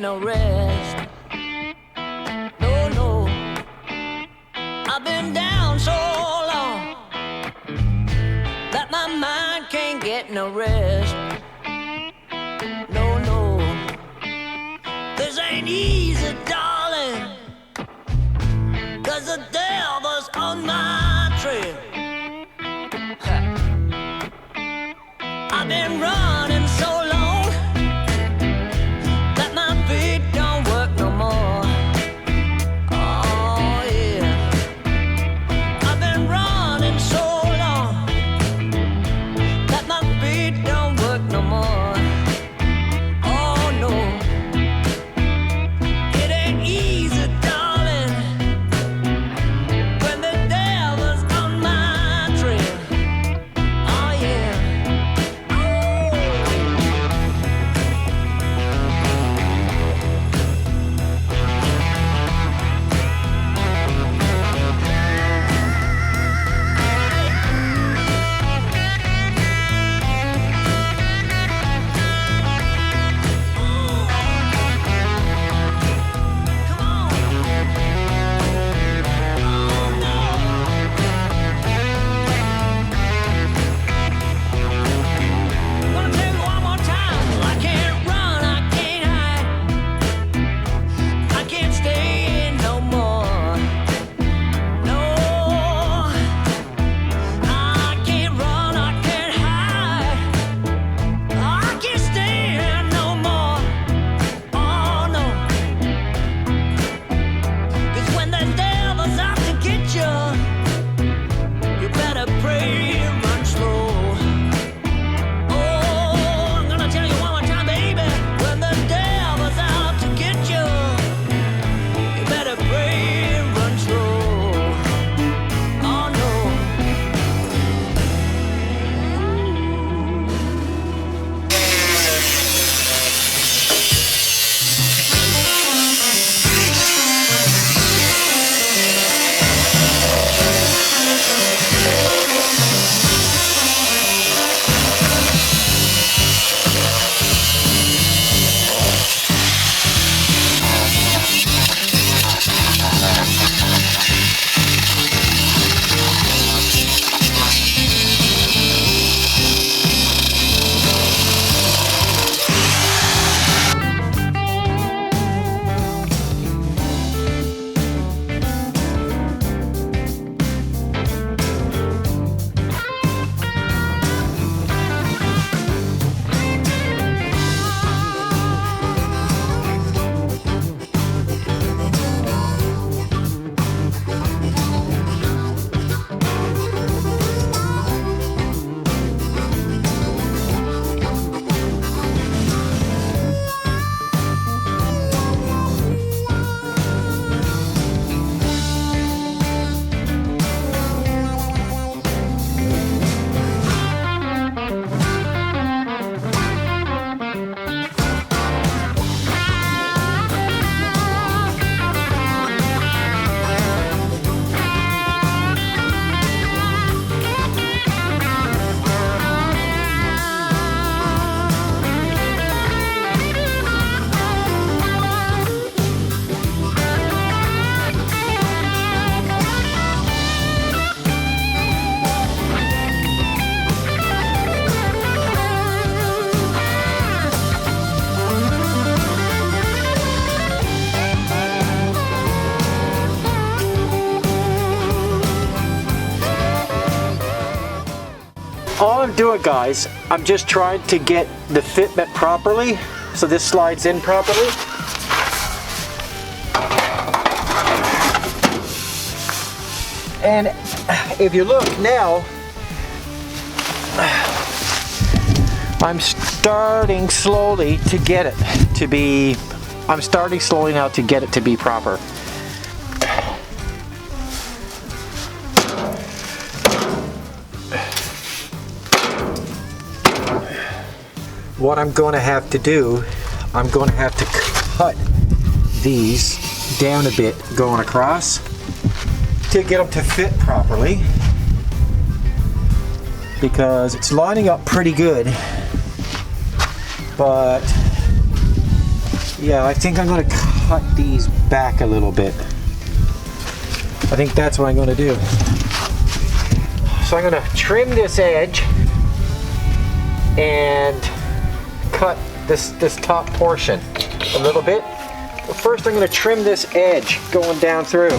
no rest. No, no, I've been down so long that my mind can't get no rest. No, no, this ain't easy, darling, 'cause the devil's on my trail. I've been running so long that my feet don't work no more. Oh yeah, I've been running so long that my feet don't work no more. Oh no, it ain't easy, darling, when the devil's on my trail. Oh yeah. All I'm doing, guys, I'm just trying to get the fitment properly so this slides in properly. And if you look now, I'm starting slowly to get it to be, I'm starting slowly now to get it to be proper. What I'm going to have to do, I'm going to have to cut these down a bit going across to get them to fit properly, because it's lining up pretty good, but Yeah, I think I'm going to cut these back a little bit. I think that's what I'm going to do. So I'm going to trim this edge and cut this top portion a little bit. But first I'm going to trim this edge going down through.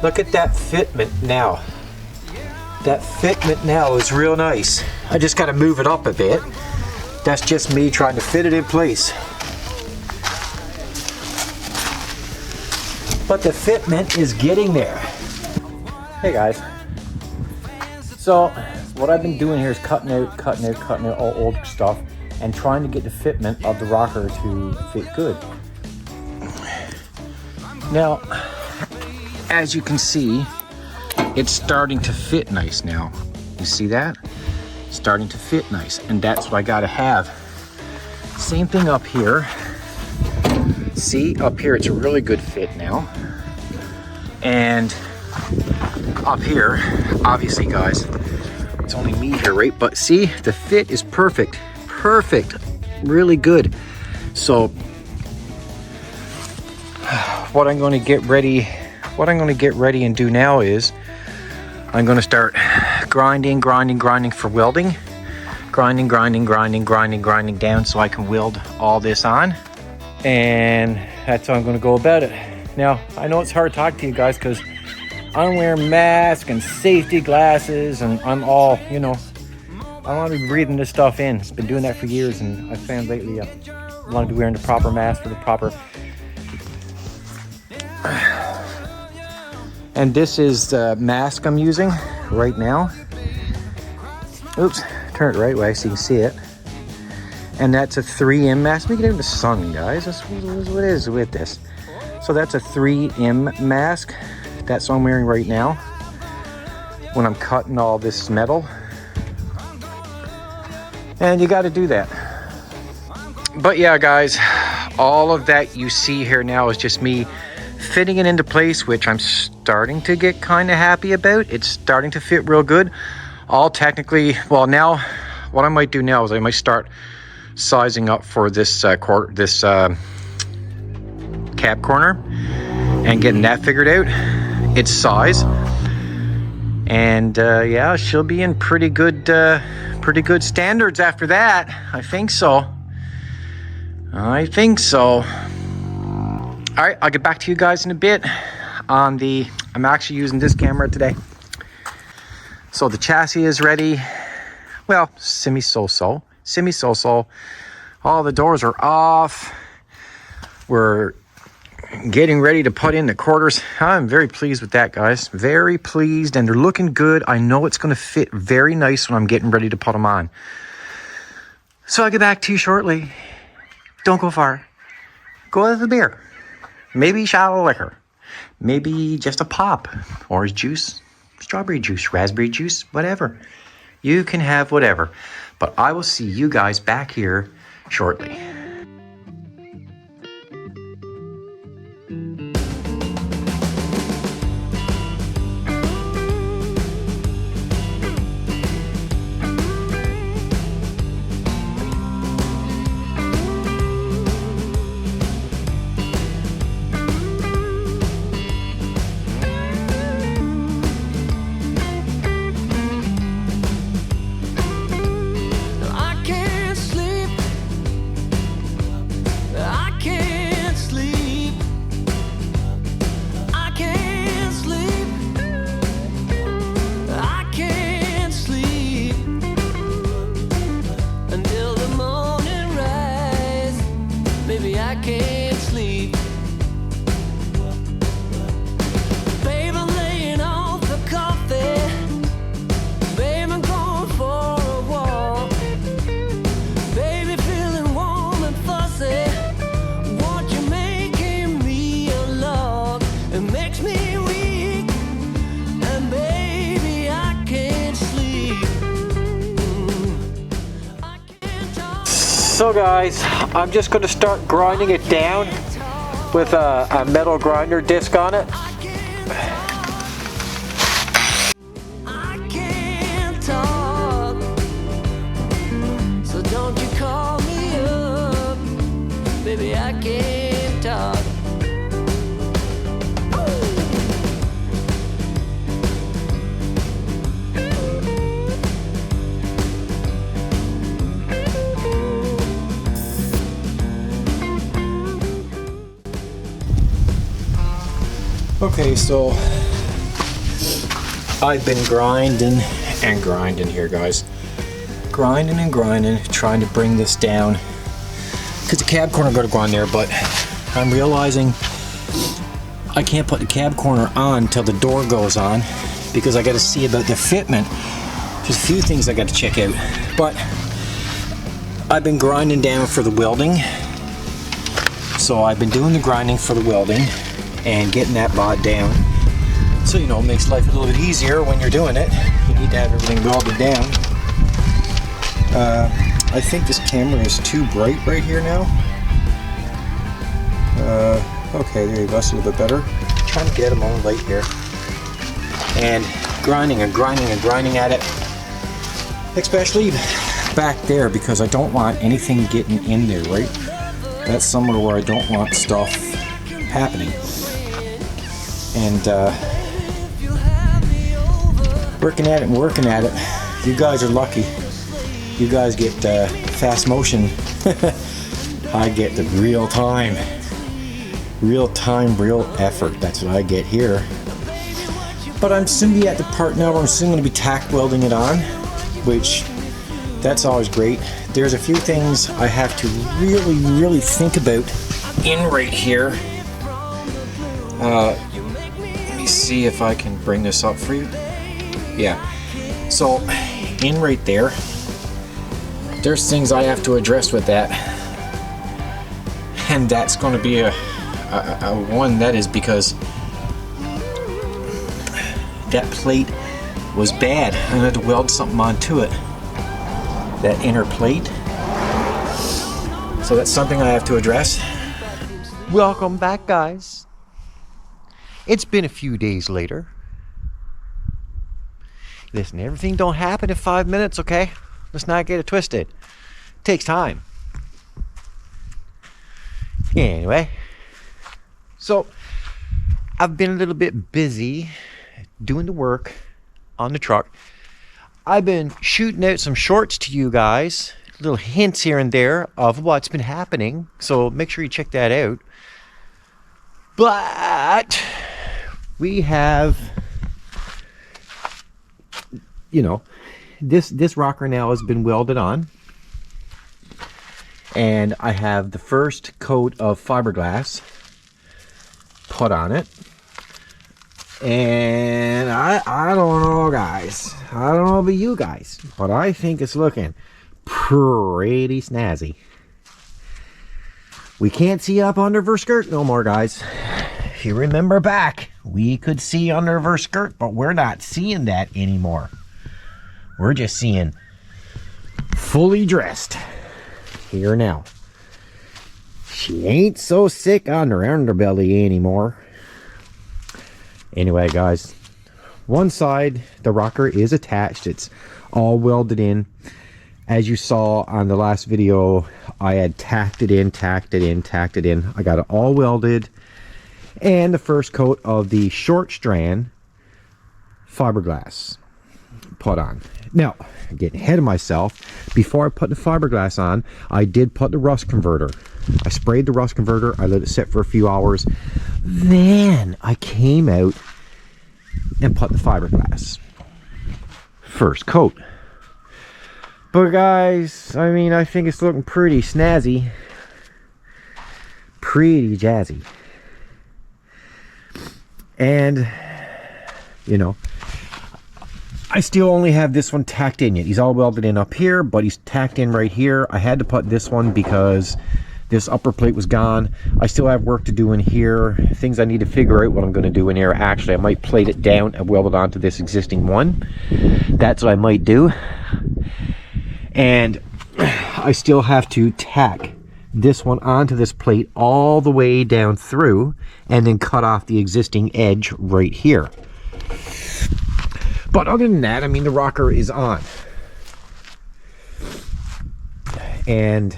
Look at that fitment now. That fitment now is real nice. I just got to move it up a bit. That's just me trying to fit it in place. But the fitment is getting there. Hey guys. So what I've been doing here is cutting out all old stuff and trying to get the fitment of the rocker to fit good. Now, as you can see, it's starting to fit nice now. You see that? It's starting to fit nice, and that's what I gotta have. Same thing up here. See, up here it's a really good fit now. And up here, obviously guys, it's only me here, right? But see, the fit is perfect. Perfect, really good. So what I'm going to get ready and do now is I'm going to start grinding for welding. Grinding down so I can weld all this on. And that's how I'm going to go about it. Now, I know it's hard to talk to you guys because I'm wearing masks and safety glasses and I'm all, you know, I want to be breathing this stuff in. I've been doing that for years, and I found lately I want to be wearing the proper mask for the proper. And this is the mask I'm using right now. Oops, turn it the right way so you can see it. And that's a 3M mask. Let me get in the sun, guys. That's what it is with this. So that's a 3M mask. That's what I'm wearing right now when I'm cutting all this metal. And you got to do that. But yeah, guys, all of that you see here now is just me fitting it into place, which I'm starting to get kind of happy about. It's starting to fit real good. All technically, well, now what I might do now is I might start sizing up for this cab corner and getting that figured out, its size. And yeah, she'll be in pretty good standards after that. I think so. All right, I'll get back to you guys in a bit on I'm actually using this camera today. So the chassis is ready. Well, semi-so-so. All the doors are off. We're getting ready to put in the quarters. I'm very pleased with that, guys. Very pleased, and they're looking good. I know it's going to fit very nice when I'm getting ready to put them on. So I'll get back to you shortly. Don't go far. Go have a beer. Maybe a shot of liquor. Maybe just a pop. Orange juice, strawberry juice, raspberry juice, whatever. You can have whatever. But I will see you guys back here shortly. So guys, I'm just going to start grinding it down with a metal grinder disc on it. I can't talk, so don't you call me up, baby, I can't talk. Okay, so I've been grinding and grinding here, guys. Grinding and grinding, trying to bring this down. Because the cab corner got to go on there, but I'm realizing I can't put the cab corner on until the door goes on because I got to see about the fitment. There's a few things I got to check out. But I've been grinding down for the welding. So I've been doing the grinding for the welding and getting that lot down. So, you know, it makes life a little bit easier when you're doing it. You need to have everything welded down. I think this camera is too bright right here now. Okay, there you go, it's a little bit better. Trying to get them on light here. And grinding and grinding and grinding at it. Especially back there because I don't want anything getting in there, right? That's somewhere where I don't want stuff happening. And working at it and working at it. You guys are lucky. You guys get fast motion. I get the real time, real effort. That's what I get here. But I'm soon be at the part now where I'm soon going to be tack welding it on, which that's always great. There's a few things I have to really think about in right here. Let me see if I can bring this up for you. Yeah. So in right there, there's things I have to address with that, and that's going to be a one that is because that plate was bad. I had to weld something onto it, that inner plate. So that's something I have to address. Welcome back, guys. It's been a few days later. Listen, everything don't happen in 5 minutes, okay? Let's not get it twisted. It takes time. Anyway, so I've been a little bit busy doing the work on the truck. I've been shooting out some shorts to you guys, little hints here and there of what's been happening, so make sure you check that out. But we have, you know, this rocker now has been welded on, and I have the first coat of fiberglass put on it. And I don't know, guys. I don't know about you guys, but I think it's looking pretty snazzy. We can't see up under her skirt no more, guys. If you remember back, we could see under her skirt, but we're not seeing that anymore. We're just seeing fully dressed here now. She ain't so sick on her underbelly anymore. Anyway, guys, one side, the rocker is attached. It's all welded in. As you saw on the last video, I had tacked it in. I got it all welded. And the first coat of the short strand fiberglass put on. Now, I'm getting ahead of myself. Before I put the fiberglass on, I did put the rust converter. I sprayed the rust converter. I let it sit for a few hours. Then I came out and put the fiberglass. First coat. But guys, I mean, I think it's looking pretty snazzy. Pretty jazzy. And, you know, I still only have this one tacked in yet. He's all welded in up here, but he's tacked in right here. I had to put this one because this upper plate was gone. I still have work to do in here. Things I need to figure out what I'm going to do in here. Actually, I might plate it down and weld it onto this existing one. That's what I might do. And I still have to tack this one onto this plate all the way down through and then cut off the existing edge right here. But other than that, I mean, the rocker is on. And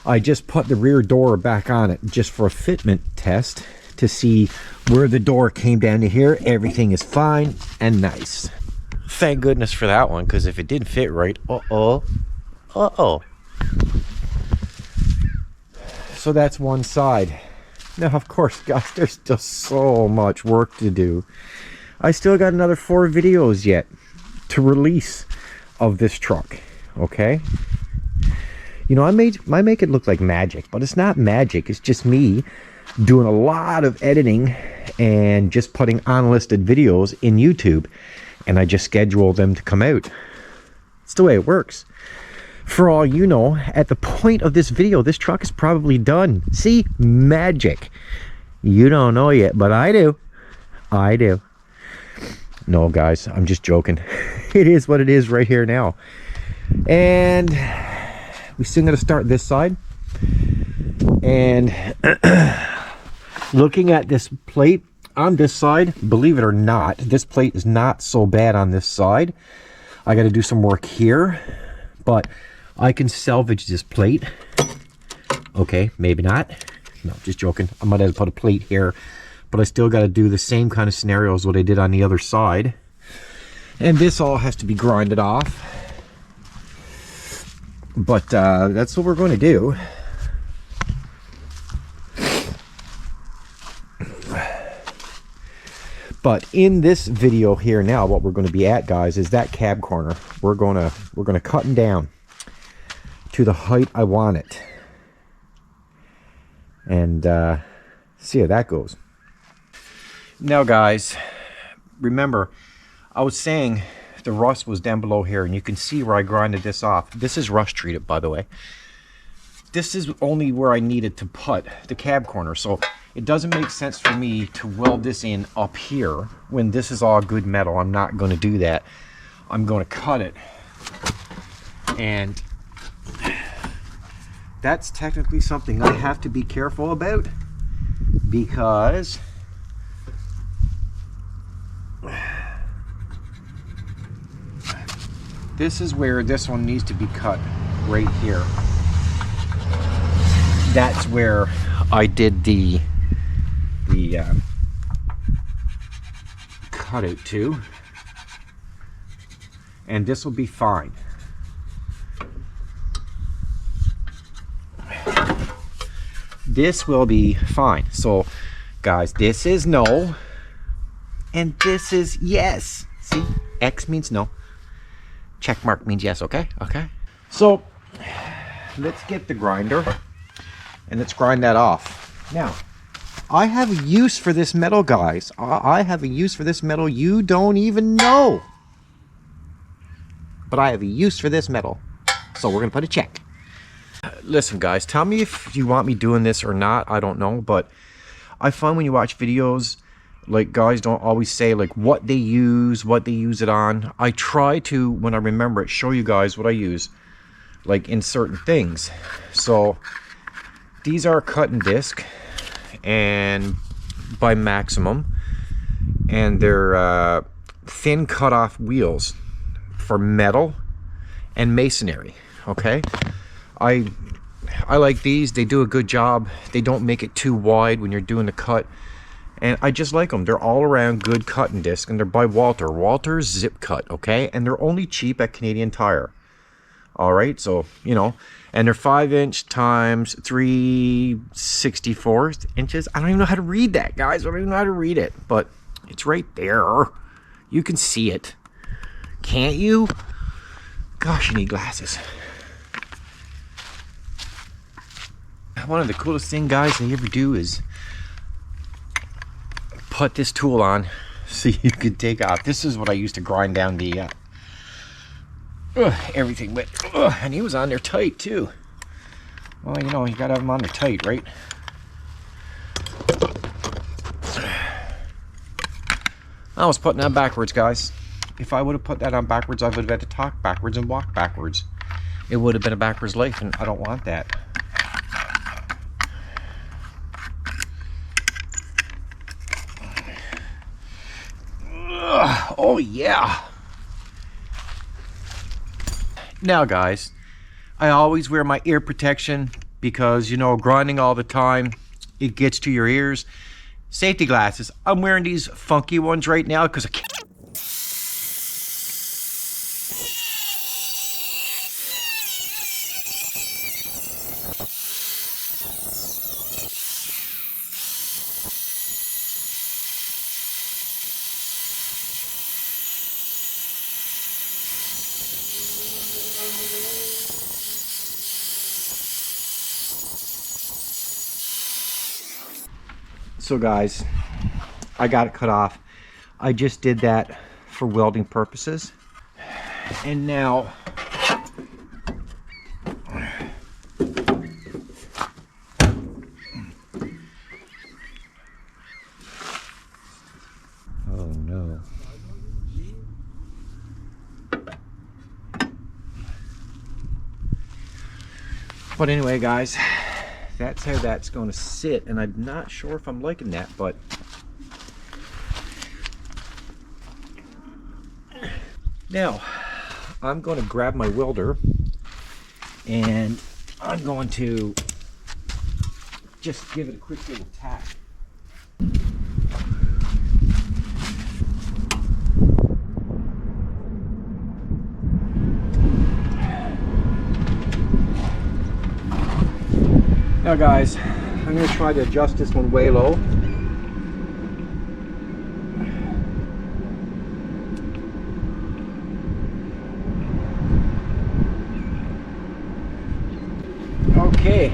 I just put the rear door back on it just for a fitment test to see where the door came down to here. Everything is fine and nice. Thank goodness for that one, because if it didn't fit right, so that's one side. Now, of course, guys, there's still so much work to do. I still got another 4 videos yet to release of this truck, okay? You know, I make it look like magic, but it's not magic. It's just me doing a lot of editing and just putting unlisted videos in YouTube, and I just schedule them to come out. It's the way it works. For all you know, at the point of this video, this truck is probably done. See? Magic. You don't know yet, but I do. I do. No, guys, I'm just joking. It is what it is right here now. And we still got to start this side. And looking at this plate on this side, believe it or not, this plate is not so bad on this side. I got to do some work here, but I can salvage this plate. Okay, maybe not. No, just joking. I might have to put a plate here, but I still got to do the same kind of scenarios what I did on the other side. And this all has to be grinded off. But that's what we're going to do. But in this video here now, what we're going to be at, guys, is that cab corner. We're gonna cut them down to the height I want it, and see how that goes. Now, guys, remember I was saying the rust was down below here, and you can see where I grinded this off. This is rust treated, by the way. This is only where I needed to put the cab corner, so it doesn't make sense for me to weld this in up here when this is all good metal. I'm not going to do that. I'm going to cut it, and that's technically something I have to be careful about, because this is where this one needs to be cut, right here. That's where I did the cutout to, and this will be fine. This will be fine. So, guys, this is no, and this is yes. See, X means no, check mark means yes. Okay, okay. So let's get the grinder and let's grind that off. Now, I have a use for this metal, guys. I have a use for this metal you don't even know. But I have a use for this metal, so we're gonna put a check. Listen, guys, tell me if you want me doing this or not. I don't know, but I find when you watch videos, like, guys don't always say like what they use it on. I try to, when I remember it, show you guys what I use, like in certain things. So these are cut and disc, and by Maximum, and they're thin cut off wheels for metal and masonry. Okay, I like these. They do a good job. They don't make it too wide when you're doing the cut, and I just like them. They're all around good cut and disc, and they're by Walter's Zip Cut. Okay, and they're only cheap at Canadian Tire. All right, so you know, and they're 5" times 3/64 inches. I don't even know how to read that, guys. I don't even know how to read it, but it's right there. You can see it, can't you? Gosh, you need glasses. One of the coolest thing, guys, they ever do is put this tool on so you can take off. This is what I used to grind down the everything with. And he was on there tight too. Well, you know, you gotta have them on there tight, right? I was putting that backwards, guys. If I would have put that on backwards, I would have had to talk backwards and walk backwards. it would have been a backwards life, and I don't want that. Ugh, oh yeah. Now guys, I always wear my ear protection because, you know, grinding all the time, it gets to your ears. Safety glasses. I'm wearing these funky ones right now because I can't. So guys, I got it cut off. I just did that for welding purposes. And now oh no. But anyway guys, that's how that's going to sit, and I'm not sure if I'm liking that, but now I'm going to grab my welder and I'm going to just give it a quick little tap. Now guys, I'm going to try to adjust this one way low. Okay.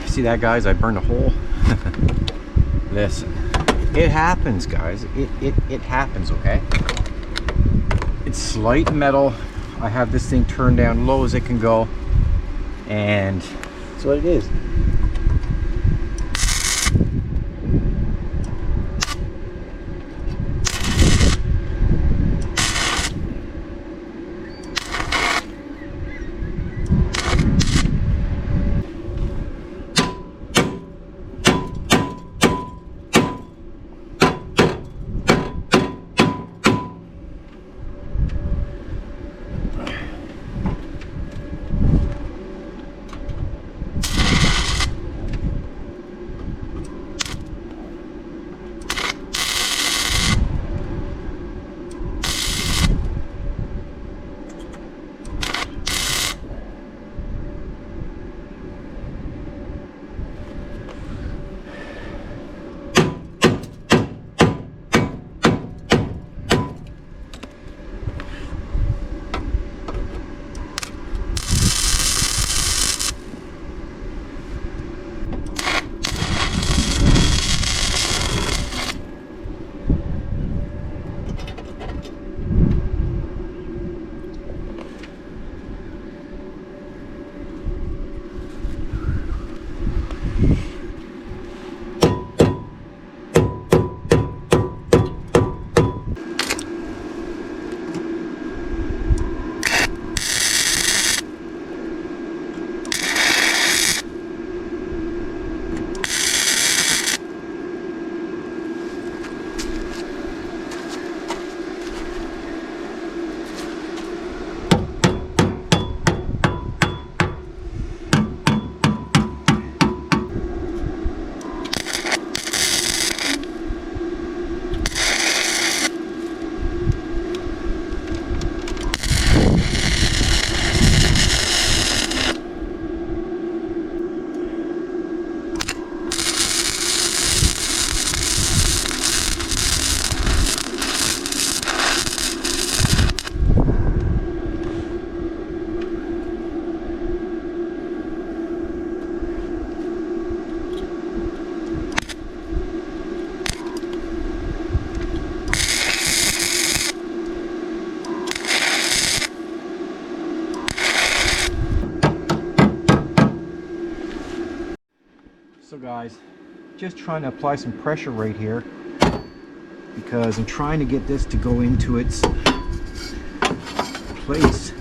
See that guys, I burned a hole. Listen, it happens guys, it happens, okay? It's slight metal. I have this thing turned down low as it can go, and that's what it is. guys, just trying to apply some pressure right here because I'm trying to get this to go into its place.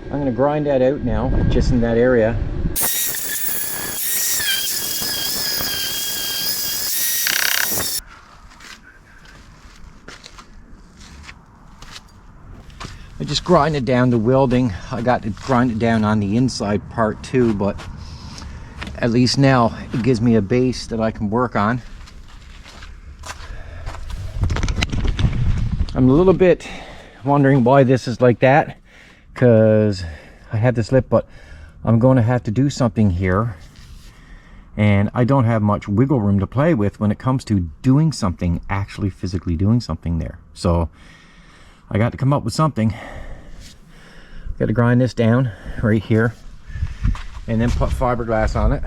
I'm going to grind that out now, just in that area. I just grinded down the welding. I got to grind it down on the inside part too, but at least now it gives me a base that I can work on. I'm a little bit wondering why this is like that, because I had this lip, but I'm going to have to do something here, and I don't have much wiggle room to play with when it comes to doing something, actually physically doing something there. So I got to come up with something. Got to grind this down right here and then put fiberglass on it.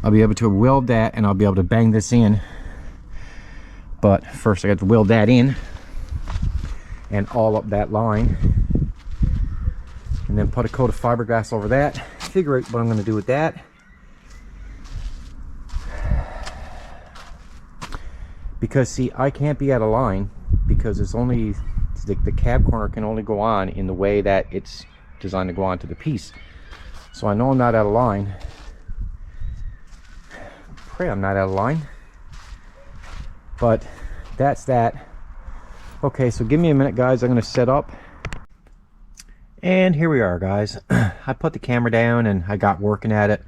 I'll be able to weld that and I'll be able to bang this in, but first I got to weld that in and all up that line, and then put a coat of fiberglass over that. Figure out what I'm going to do with that. Because see, I can't be out of line because it's only the cab corner can only go on in the way that it's designed to go onto the piece. So I know I'm not out of line. Pray I'm not out of line. But that's that. Okay, so give me a minute, guys. I'm going to set up. And here we are, guys. I put the camera down and I got working at it,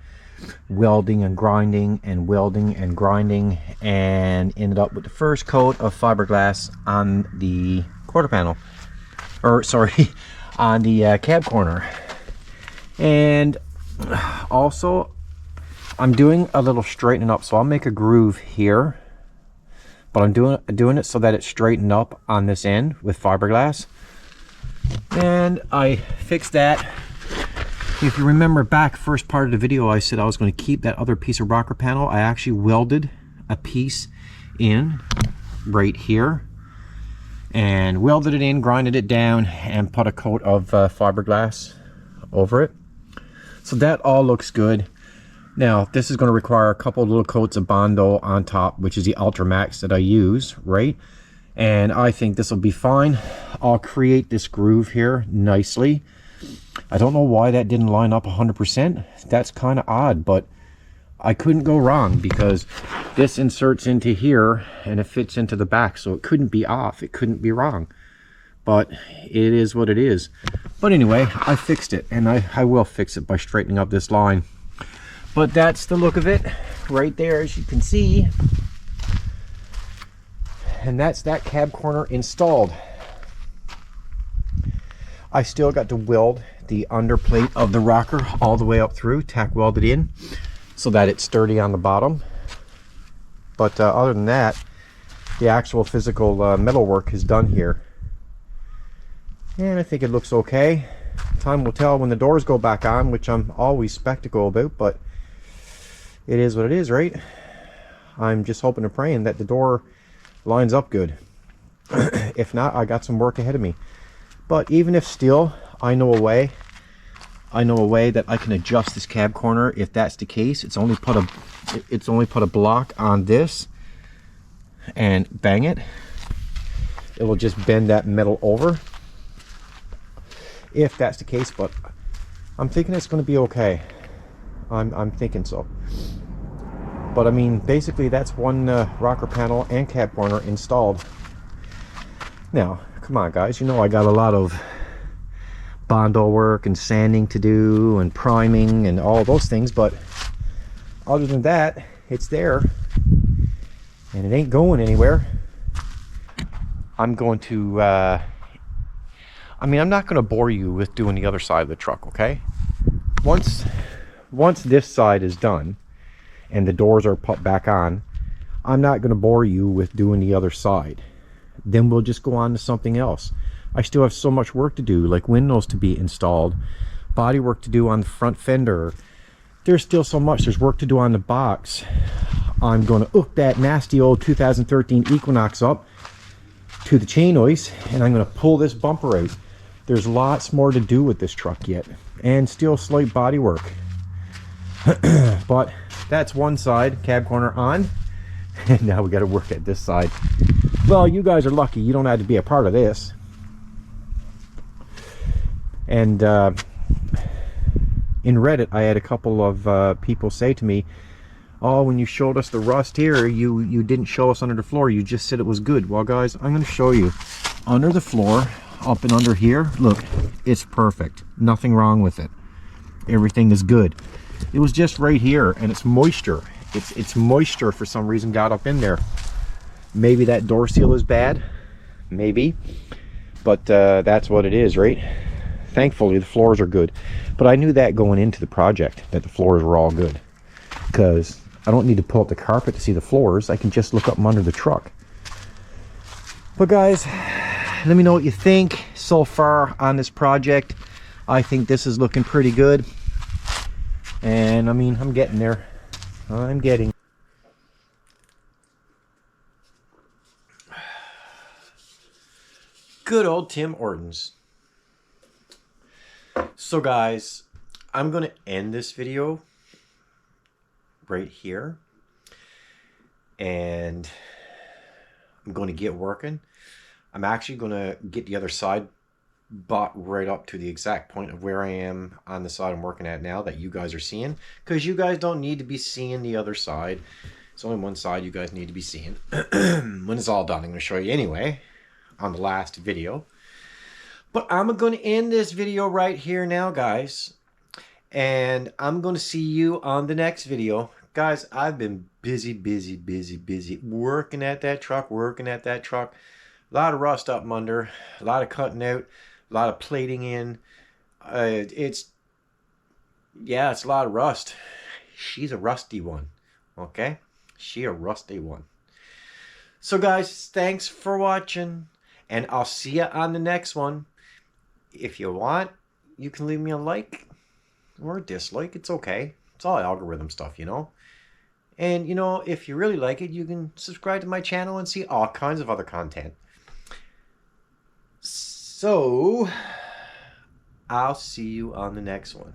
welding and grinding and welding and grinding, and ended up with the first coat of fiberglass on the quarter panel, or sorry, on the cab corner. And also I'm doing a little straightening up, so I'll make a groove here, but I'm doing it so that it's straightened up on this end with fiberglass. And I fixed that. If you remember back first part of the video, I said I was going to keep that other piece of rocker panel. I actually welded a piece in right here and welded it in, grinded it down, and put a coat of fiberglass over it. So that all looks good. Now this is going to require a couple of little coats of Bondo on top, which is the Ultra Max that I use, right? And I think this will be fine. I'll create this groove here nicely. I don't know why that didn't line up 100%. That's kind of odd, but I couldn't go wrong because this inserts into here and it fits into the back, so it couldn't be off. It couldn't be wrong. But it is what it is. But anyway, I fixed it, and I will fix it by straightening up this line. But that's the look of it right there, as you can see. And that's that cab corner installed. I still got to weld the underplate of the rocker all the way up through, tack welded in so that it's sturdy on the bottom. But other than that, the actual physical metal work is done here. And I think it looks okay. Time will tell when the doors go back on, which I'm always skeptical about, but it is what it is, right? I'm just hoping and praying that the door lines up good. If not, I got some work ahead of me. But even if still, I know a way that I can adjust this cab corner. If that's the case, it's only put a block on this and bang it. It will just bend that metal over. If that's the case, but I'm thinking it's going to be okay. I'm thinking so. But I mean, basically that's one rocker panel and cab corner installed. Now, come on guys, you know I got a lot of Bondo work and sanding to do and priming and all those things, but other than that, it's there and it ain't going anywhere. I'm going to I mean, I'm not going to bore you with doing the other side of the truck, okay? Once this side is done and the doors are put back on, I'm not going to bore you with doing the other side. Then we'll just go on to something else. I still have so much work to do, like windows to be installed, body work to do on the front fender. There's still so much. There's work to do on the box. I'm going to hook that nasty old 2013 Equinox up to the chain hoist, and I'm going to pull this bumper out. There's lots more to do with this truck yet, and still slight body work. But that's one side, cab corner on, and now we got to work at this side. Well, you guys are lucky. You don't have to be a part of this. And in Reddit, I had a couple of people say to me, oh, when you showed us the rust here, you didn't show us under the floor. You just said it was good. Well, guys, I'm going to show you. Under the floor, up and under here, look, it's perfect. Nothing wrong with it. Everything is good. It was just right here, and it's moisture. It's moisture for some reason got up in there. Maybe that door seal is bad. Maybe. But that's what it is, right? Thankfully, the floors are good. But I knew that going into the project, that the floors were all good. Because I don't need to pull up the carpet to see the floors. I can just look up them under the truck. But guys, let me know what you think so far on this project. I think this is looking pretty good. And I mean, I'm getting there. I'm getting. Good old Tim Hortons. So guys, I'm going to end this video right here. And I'm going to get working. I'm actually going to get the other side bought right up to the exact point of where I am on the side I'm working at now that you guys are seeing. Because you guys don't need to be seeing the other side. It's only one side you guys need to be seeing. When it's all done, I'm going to show you anyway on the last video. But I'm going to end this video right here now, guys. And I'm going to see you on the next video. Guys, I've been busy working at that truck, A lot of rust up under, a lot of cutting out, a lot of plating in. It's a lot of rust. She's a rusty one, okay? She a rusty one. So guys, thanks for watching, and I'll see you on the next one. If you want, you can leave me a like or a dislike. It's okay. It's all algorithm stuff, you know. And, you know, if you really like it, you can subscribe to my channel and see all kinds of other content. So, I'll see you on the next one.